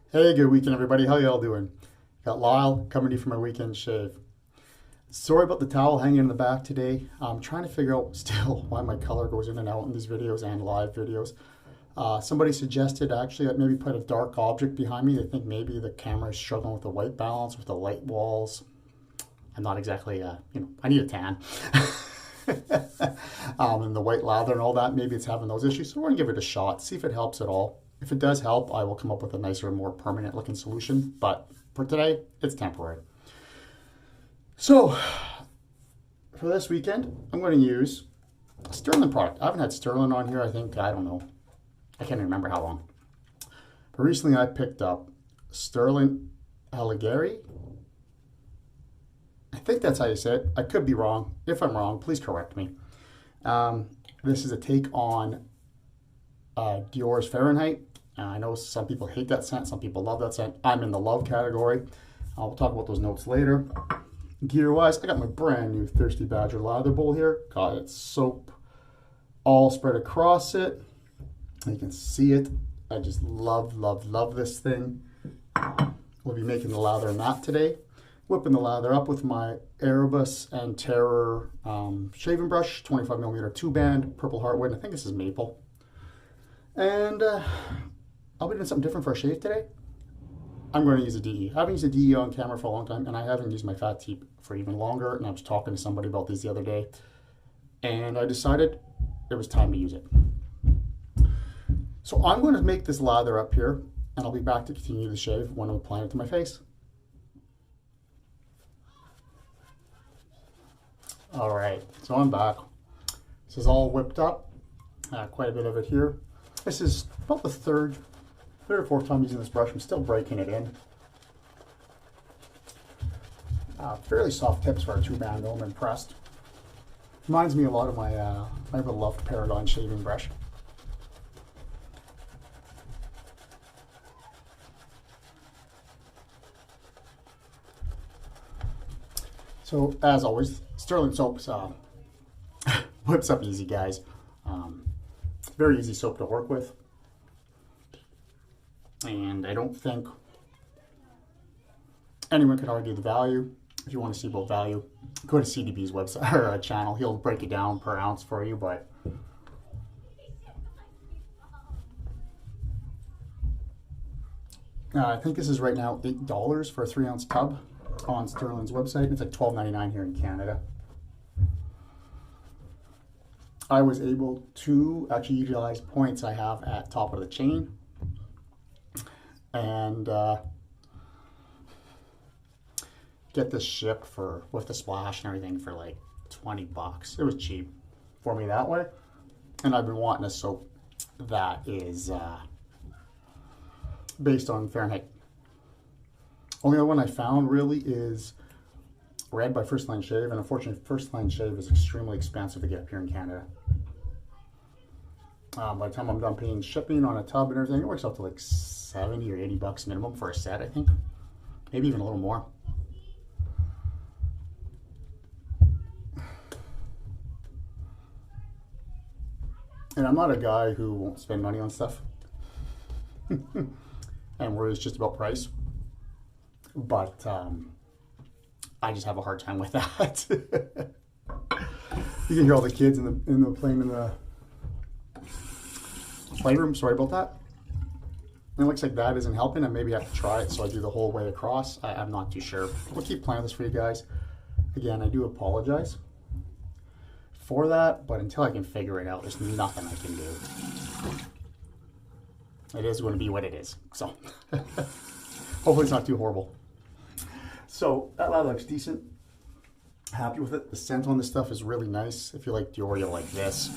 Hey, good weekend, everybody. How y'all doing? Got Lyle coming to you for my weekend shave. Sorry about the towel hanging in the back today. I'm trying to figure out still why my color goes in and out in these videos and live videos. Somebody suggested actually that maybe put a dark object behind me. They think maybe the camera is struggling with the white balance, with the light walls. I'm not exactly, I need a tan. And the white lather and all that, maybe it's having those issues. So we're gonna give it a shot, see if it helps at all. If it does help, I will come up with a nicer, more permanent looking solution. But for today, it's temporary. So for this weekend, I'm going to use a Stirling product. I haven't had Stirling on here, I don't know. I can't even remember how long. But recently I picked up Stirling Alighieri. I think that's how you say it. I could be wrong. If I'm wrong, please correct me. This is a take on Dior's Fahrenheit. I know some people hate that scent, some people love that scent. I'm in the love category. I'll talk about those notes later. Gear wise, I got my brand new Thirsty Badger lather bowl here. Got its soap all spread across it. You can see it. I just love this thing. We'll be making the lather in that today. Whipping the lather up with my Erebus and Terror shaving brush, 25mm 2-band, purple heartwood. I think this is maple. And I'll be doing something different for a shave today. I'm going to use a DE. I haven't used a DE on camera for a long time, and I haven't used my Fatip for even longer. And I was talking to somebody about these the other day, and I decided it was time to use it. So I'm going to make this lather up here, and I'll be back to continue the shave when I'm applying it to my face. All right, so I'm back. This is all whipped up, quite a bit of it here. This is about the third or fourth time using this brush. I'm still breaking it in. Fairly soft tips for a 2-band though, I'm impressed. Reminds me a lot of my beloved Paragon shaving brush. So as always, Stirling soaps whips up easy, guys. Very easy soap to work with. And I don't think anyone could argue the value. If you want to see about value, go to CDB's website or channel. He'll break it down per ounce for you, but I think this is right now $8 for a 3-ounce tub on Stirling's website. It's like $12.99 here in Canada. I was able to actually utilize points I have at top of the chain and get this shipped for with the splash and everything for like 20 bucks. It was cheap for me that way. And I've been wanting a soap that is based on Fahrenheit. Only other one I found really is Red by First Line Shave, and unfortunately First Line Shave is extremely expensive to get up here in Canada. By the time I'm done paying shipping on a tub and everything, it works out to like 70 or 80 bucks minimum for a set, I think. Maybe even a little more. And I'm not a guy who won't spend money on stuff and worries just about price. But I just have a hard time with that. You can hear all the kids playing in the playroom. Sorry about that. And it looks like that isn't helping. I maybe have to try it so I do the whole way across. I'm not too sure. We'll keep playing this for you guys. Again, I do apologize for that, but until I can figure it out, there's nothing I can do. It is going to be what it is. So hopefully it's not too horrible. So that lather looks decent. Happy with it. The scent on this stuff is really nice. If you like Dior, you'll like this.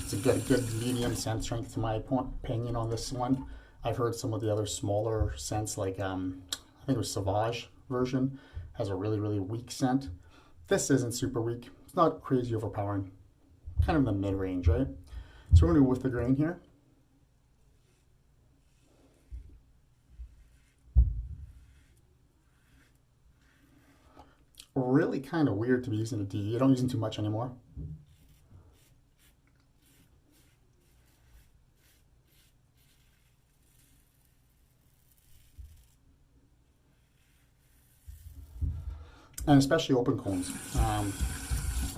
It's a good medium scent strength to my opinion on this one. I've heard some of the other smaller scents like I think it was Sauvage version has a really weak scent. This isn't super weak. It's not crazy overpowering. Kind of in the mid-range, right? So we're going to go with the grain here. Really kind of weird to be using a DE. I don't use them too much anymore. and especially open combs. I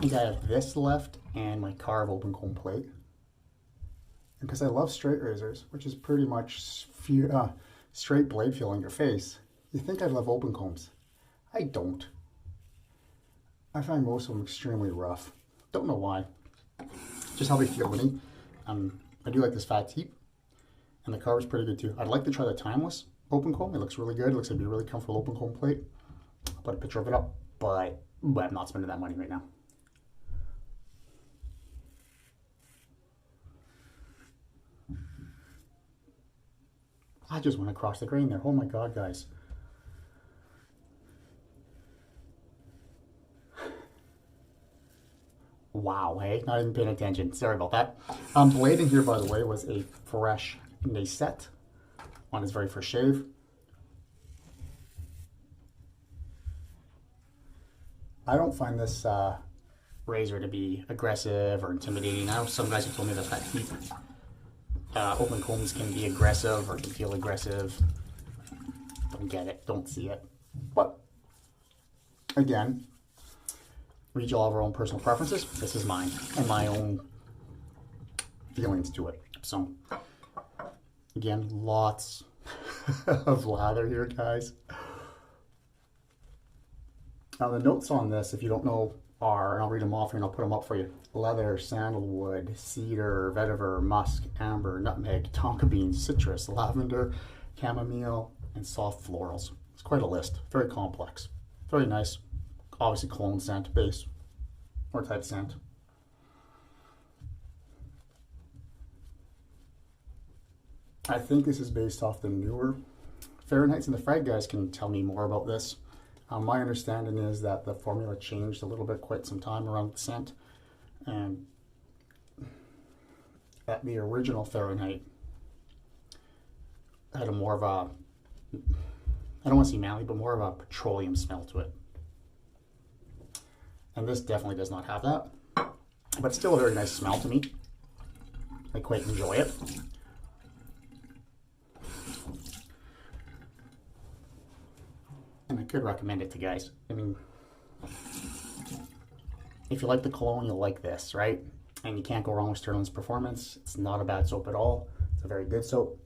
think I have this left and my carve open comb plate. Because I love straight razors, which is pretty much straight blade feel on your face. You think I'd love open combs. I don't. I find most of them extremely rough. Don't know why. Just how they feel to me. I do like this Fatip, and the carve is pretty good too. I'd like to try the timeless open comb. It looks really good. It looks like it'd be a really comfortable open comb plate. I'll put a picture of it up, but I'm not spending that money right now. I just went across the grain there. Oh my God, guys. Wow, hey, not even paying attention. Sorry about that. Blade in here, by the way, was a fresh Nacette on his very first shave. I don't find this razor to be aggressive or intimidating. Now, some guys have told me that Fatip open combs can be aggressive or can feel aggressive. Don't get it, don't see it. But again, we each all have our own personal preferences. This is mine and my own feelings to it. So again, lots of lather here, guys. Now the notes on this, if you don't know, are, and I'll read them off here and I'll put them up for you. Leather, sandalwood, cedar, vetiver, musk, amber, nutmeg, tonka beans, citrus, lavender, chamomile, and soft florals. It's quite a list. Very complex. Very nice. Obviously cologne scent base or type scent. I think this is based off the newer Fahrenheits, and the Frag guys can tell me more about this. My understanding is that the formula changed a little bit quite some time around the scent, and that the original Fahrenheit had a more of a, I don't want to say manly, but more of a petroleum smell to it. And this definitely does not have that, but still a very nice smell to me. I quite enjoy it. And I could recommend it to guys. I mean, if you like the cologne, you'll like this, right? And you can't go wrong with Stirling's performance. It's not a bad soap at all. It's a very good soap.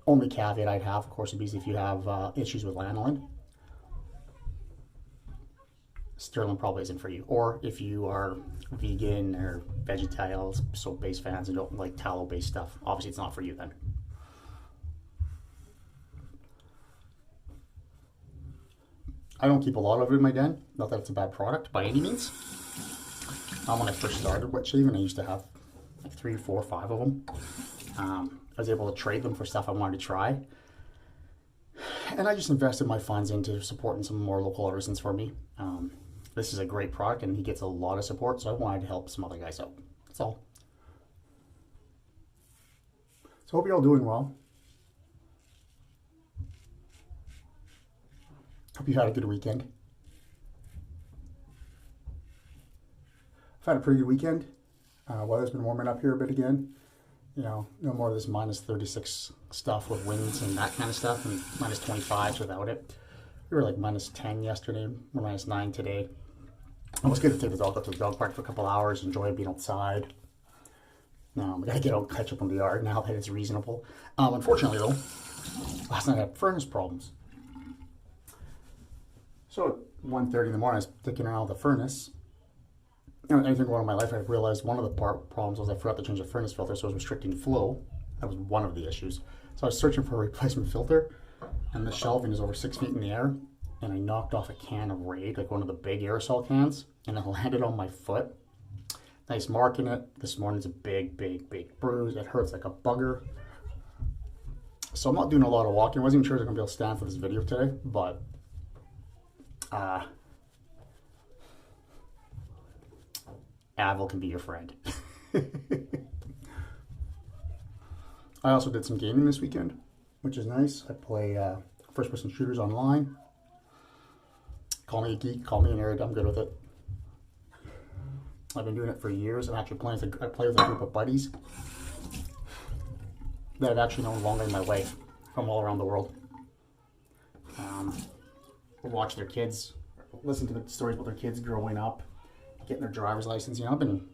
Only caveat I'd have, of course, would be if you have issues with lanolin. Stirling probably isn't for you. Or if you are vegan or vegetarian, soap-based fans and don't like tallow-based stuff, obviously it's not for you then. I don't keep a lot of it in my den. Not that it's a bad product by any means. When I first started wet shaving, I used to have like 3, 4, 5 of them. I was able to trade them for stuff I wanted to try. And I just invested my funds into supporting some more local artisans for me. This is a great product and he gets a lot of support, so I wanted to help some other guys out. That's all. So hope you're all doing well. Hope you had a good weekend. I've had a pretty good weekend. Weather's been warming up here a bit again. You know, no more of this minus 36 stuff with winds and that kind of stuff, and minus 25 without it. We were like minus 10 yesterday, we're minus 9 today. It was good to take the dog up to the dog park for a couple hours, enjoy being outside. Now, we gotta get out and catch up on the yard now that it's reasonable. Unfortunately though, last night I had furnace problems. So at 1:30 in the morning, I was taking out the furnace. Anything going on in my life, I realized one of the problems was I forgot to change the furnace filter, so it was restricting flow. That was one of the issues. So I was searching for a replacement filter, and the shelving is over 6 feet in the air, and I knocked off a can of Raid, like one of the big aerosol cans, and it landed on my foot. Nice mark in it. This morning's a big, big, big bruise. It hurts like a bugger. So I'm not doing a lot of walking. I wasn't even sure I was going to be able to stand for this video today, but Avil can be your friend. I also did some gaming this weekend, which is nice. I play first-person shooters online. Call me a geek, call me a nerd, I'm good with it. I've been doing it for years. I'm actually playing with I play with a group of buddies that I've actually known longer than my wife from all around the world. Watch their kids, listen to the stories about their kids growing up, getting their driver's license. You know, I've been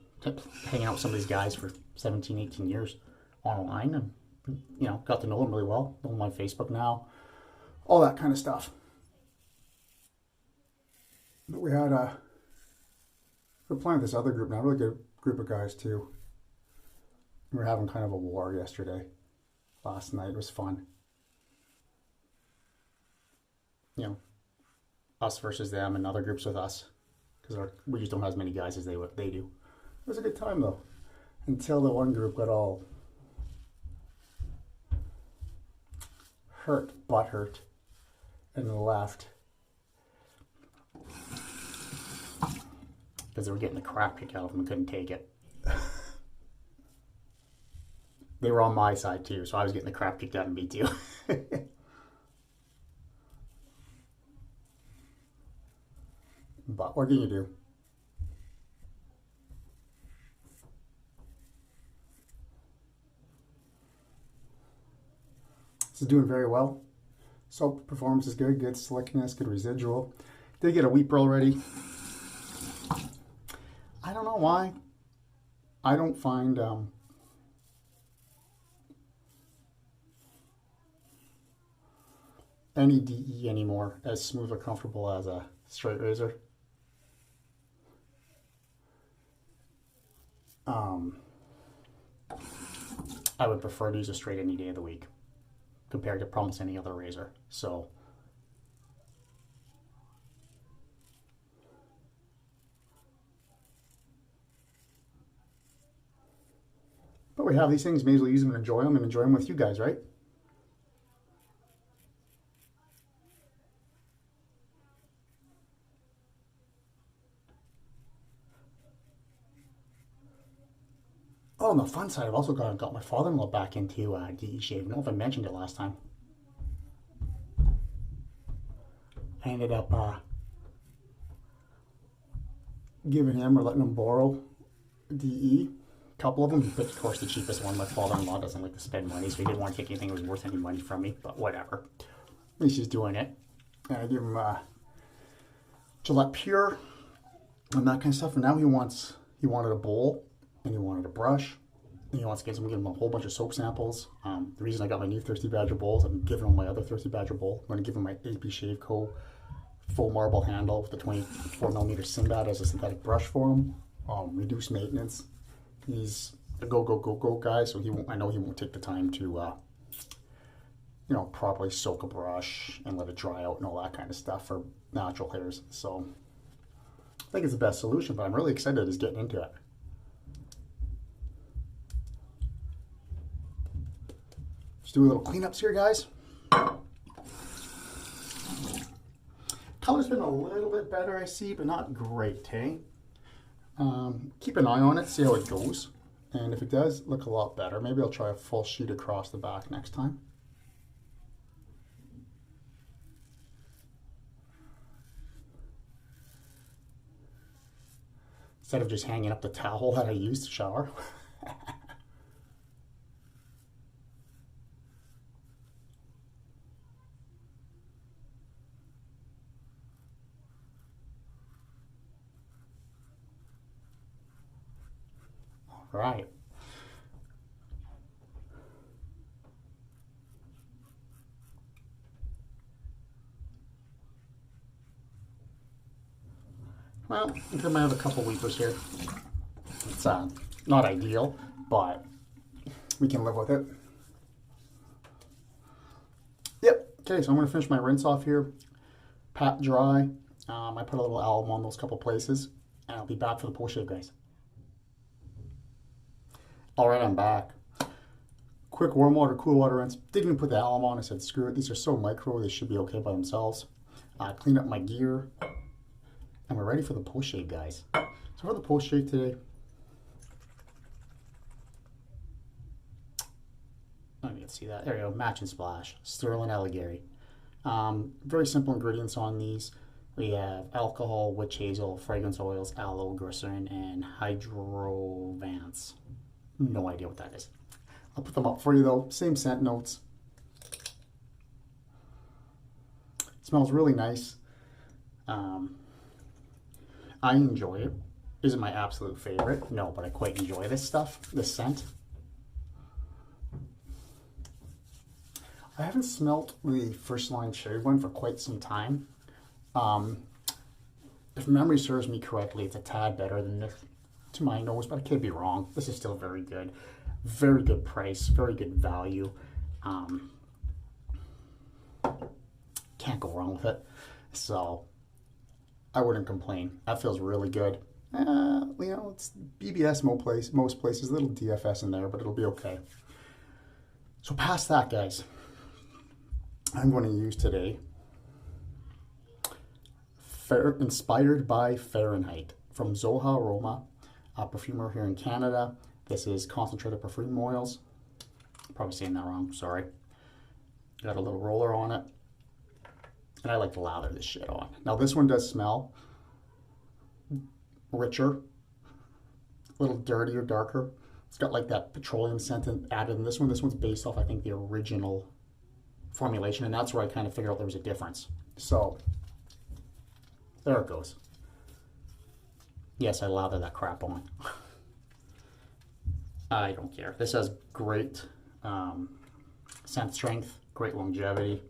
hanging out with some of these guys for 17, 18 years online, and you know, got to know them really well. Know them on Facebook now, all that kind of stuff. But we had we're playing with this other group now, a really good group of guys too. We were having kind of a war yesterday, last night. It was fun. You know, us versus them, and other groups with us, because we just don't have as many guys as they do. It was a good time though, until the one group got all butt hurt, and left because they were getting the crap kicked out of them and couldn't take it. They were on my side too, so I was getting the crap kicked out of me too. But what can you do? This is doing very well. Soap performance is good, good slickness, good residual. Did get a weeper already. I don't know why. I don't find any DE anymore as smooth or comfortable as a straight razor. I would prefer to use a straight any day of the week compared to almost any other razor. So but we have these things, may as well use them and enjoy them with you guys, right? Oh, on the fun side, I've also got my father-in-law back into DE shave. I don't know if I mentioned it last time. I ended up giving him or letting him borrow DE. A couple of them. He picked, of course, the cheapest one. My father-in-law doesn't like to spend money, so he didn't want to take anything that was worth any money from me, but whatever. At least he's doing it. And I give him Gillette Pure and that kind of stuff. And now he wanted a bowl. And he wanted a brush. And he wants to give him a whole bunch of soap samples. The reason I got my new Thirsty Badger bowls, I'm giving him my other Thirsty Badger bowl. I'm going to give him my AP Shave Co. full marble handle with the 24mm Sinbad as a synthetic brush for him. Reduced maintenance. He's a go guy, so I know he won't take the time to you know, properly soak a brush and let it dry out and all that kind of stuff for natural hairs. So I think it's the best solution, but I'm really excited that he's getting into it. Just do a little cleanups here, guys. Color's been a little bit better, I see, but not great, hey? Keep an eye on it, see how it goes. And if it does look a lot better, maybe I'll try a full sheet across the back next time. Instead of just hanging up the towel that I used to shower. Right. Well, I think I might have a couple weepers here. It's not ideal, but we can live with it. Yep. Okay, so I'm going to finish my rinse off here. Pat dry. I put a little alum on those couple places, and I'll be back for the post shave, guys. Alright, I'm back. Quick warm water, cool water rinse. Didn't even put the alum on. I said, screw it. These are so micro, they should be okay by themselves. Clean up my gear. And we're ready for the post shave, guys. So for the post shave today, I don't even see that. There you go. Match and Splash. Stirling Alighieri. Very simple ingredients on these. We have alcohol, witch hazel, fragrance oils, aloe, glycerin, and hydrovance. No idea what that is. I'll put them up for you though. Same scent notes. Smells really nice. I enjoy it. Is it my absolute favorite? No, but I quite enjoy this stuff, this scent. I haven't smelt the First Line Cherry one for quite some time. If memory serves me correctly, it's a tad better than this to my nose, but I could be wrong. This is still very good. Very good price, very good value. Can't go wrong with it. So I wouldn't complain. That feels really good. You know, it's BBS most places, a little DFS in there, but it'll be okay. So past that, guys, I'm going to use today Inspired by Fahrenheit from Zoha Aroma, a perfumer here in Canada. This is concentrated perfume oils. Probably saying that wrong, sorry. Got a little roller on it. And I like to lather this shit on. Now this one does smell richer, a little dirtier, darker. It's got like that petroleum scent added in this one. This one's based off, I think, the original formulation, and that's where I kind of figured out there was a difference. So there it goes. Yes, I lather that crap on. I don't care. This has great scent strength, great longevity.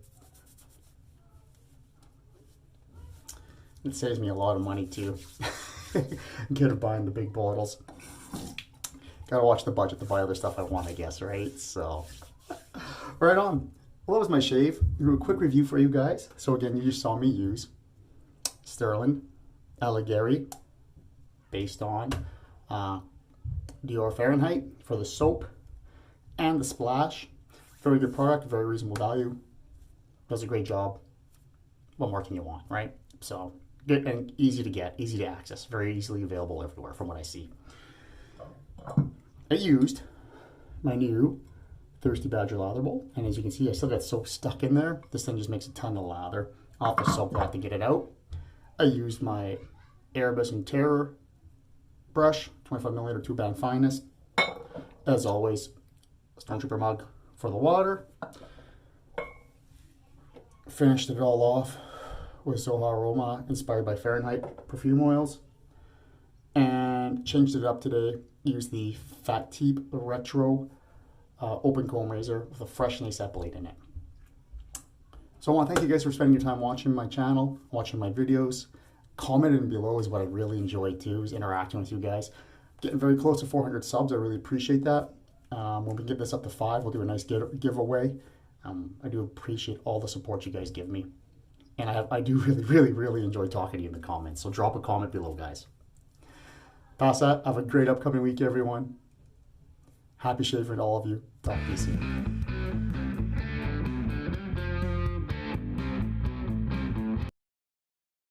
It saves me a lot of money too. Instead of buying the big bottles. Gotta watch the budget to buy other stuff I want, I guess, right? So, right on. Well, that was my shave. Do a quick review for you guys. So again, you just saw me use Stirling Alighieri, based on Dior Fahrenheit for the soap and the splash. Very good product, very reasonable value. Does a great job. What more can you want, right? So good and easy to get, easy to access, very easily available everywhere from what I see. I used my new Thirsty Badger lather bowl, and as you can see, I still got soap stuck in there. This thing just makes a ton of lather. I'll have to soak that to get it out. I used my Erebus and Terror brush, 25mm 2-band finest. As always, Stormtrooper mug for the water. Finished it all off with Zoha Aroma, Inspired by Fahrenheit perfume oils. And changed it up today. Used the Fatip Retro open comb razor with a fresh lace epilate in it. So I want to thank you guys for spending your time watching my channel, watching my videos. Commenting below is what I really enjoy too, is interacting with you guys. Getting very close to 400 subs, I really appreciate that. When we get this up to 5, we'll do a nice giveaway. I do appreciate all the support you guys give me. And I do really enjoy talking to you in the comments. So drop a comment below, guys. Past that, have a great upcoming week, everyone. Happy shaving to all of you. Talk to you soon.